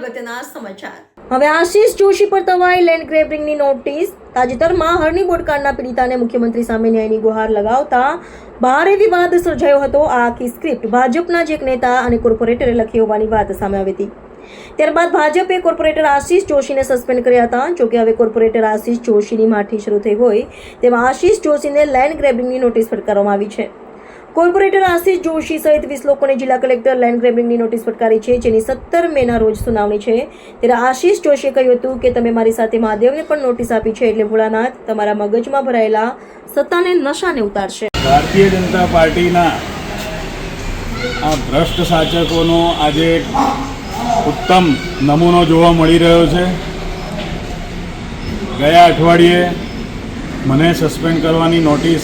અગત્યના સમાચાર। હવે આશીષ જોશી પર તવાઈ લેન્ડ ગ્રેબિંગની નોટિસ। તાજેતરમાં હરણી બોટકાંડના પીડિતાને મુખ્યમંત્રી સામે ન્યાયની ગુહાર લગાવતા ભારે વિવાદ સર્જાયો હતો। આ આખી સ્ક્રિપ્ટ ભાજપના જ એક નેતા અને કોર્પોરેટરે લખી હોવાની વાત સામે આવી હતી। ત્યારબાદ ભાજપે કોર્પોરેટર આશીષ જોશીને સસ્પેન્ડ કર્યા હતા। જોકે હવે કોર્પોરેટર આશીષ જોશીની માઠી શરૂ થઈ હોય તેમાં આશીષ જોશીને લેન્ડ ગ્રેબિંગની નોટિસ ફટકારવામાં આવી છે। કોર્પોરેટર આશીષ જોશી સહિત 20 લોકોને જિલ્લા કલેક્ટર લેન્ડ ગ્રેબિંગની નોટિસ ફટકારી છે, જેની 17 મેના રોજ સુનાવણી છે। ત્યારે આશીષ જોશીએ કહ્યું હતું કે તમે મારી સાથે મહાદેવને પણ નોટિસ આપી છે, એટલે ભોળાનાથ તમારા મગજમાં ભરાયેલા સત્તાને નશાને ઉતારશે। ભારતીય જનતા પાર્ટીના આ ભ્રષ્ટ શાસકોનો આજે ઉત્તમ નમૂનો જોવા મળી રહ્યો છે। ગયા અઠવાડિયે મને સસ્પેન્ડ કરવાની નોટિસ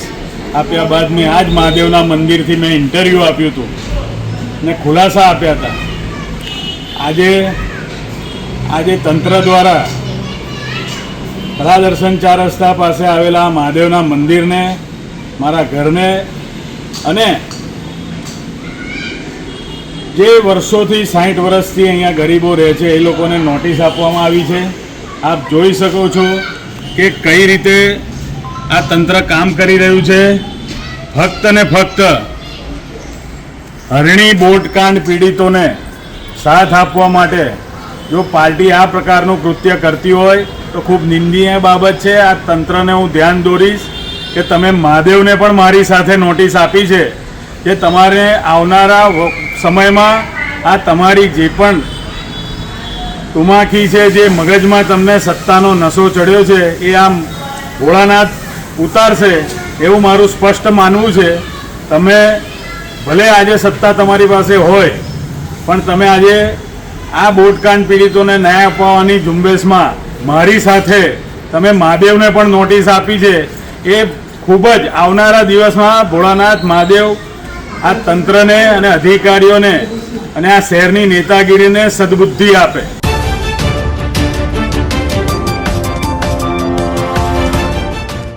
આપ્યા બાદ મેં આજ મહાદેવના મંદિરથી મેં ઇન્ટરવ્યૂ આપ્યું હતું ને ખુલાસા આપ્યા હતા। આજે તંત્ર દ્વારા કલાદર્શન 4 રસ્તા પાસે આવેલા મહાદેવના મંદિરને, મારા ઘરને અને જે વર્ષોથી 60 વર્ષથી અહીંયા ગરીબો રહે છે એ લોકોને નોટિસ આપવામાં આવી છે। આપ જોઈ શકો છો કે કઈ રીતે આ તંત્ર કામ કરી રહ્યું છે। ફક્ત ને ફક્ત હરણી બોટકાંડ પીડિતોને સાથ આપવા માટે જો પાર્ટી આ પ્રકારનું કૃત્ય કરતી હોય તો ખૂબ નિંદનીય બાબત છે। આ તંત્રને હું ધ્યાન દોરીશ કે તમે મહાદેવને પણ મારી સાથે નોટિસ આપી છે કે તમારે આવનારા સમયમાં આ તમારી જે પણ તુમાખી છે, જે મગજમાં તમને સત્તાનો નશો ચડ્યો છે, એ આમ ભોળાનાથ ઉતારશે એવું મારું સ્પષ્ટ માનવું છે। તમે ભલે આજે સત્તા તમારી પાસે હોય પણ તમે આજે આ બોટકાંડ પીડિતોને ન્યાય અપાવવાની ઝુંબેશમાં મારી સાથે તમે મહાદેવને પણ નોટિસ આપી છે। એ ખૂબ જ આવનારા દિવસમાં ભોળાનાથ મહાદેવ આ તંત્રને અને અધિકારીઓને અને આ શહેરની નેતાગીરીને સદબુદ્ધિ આપે।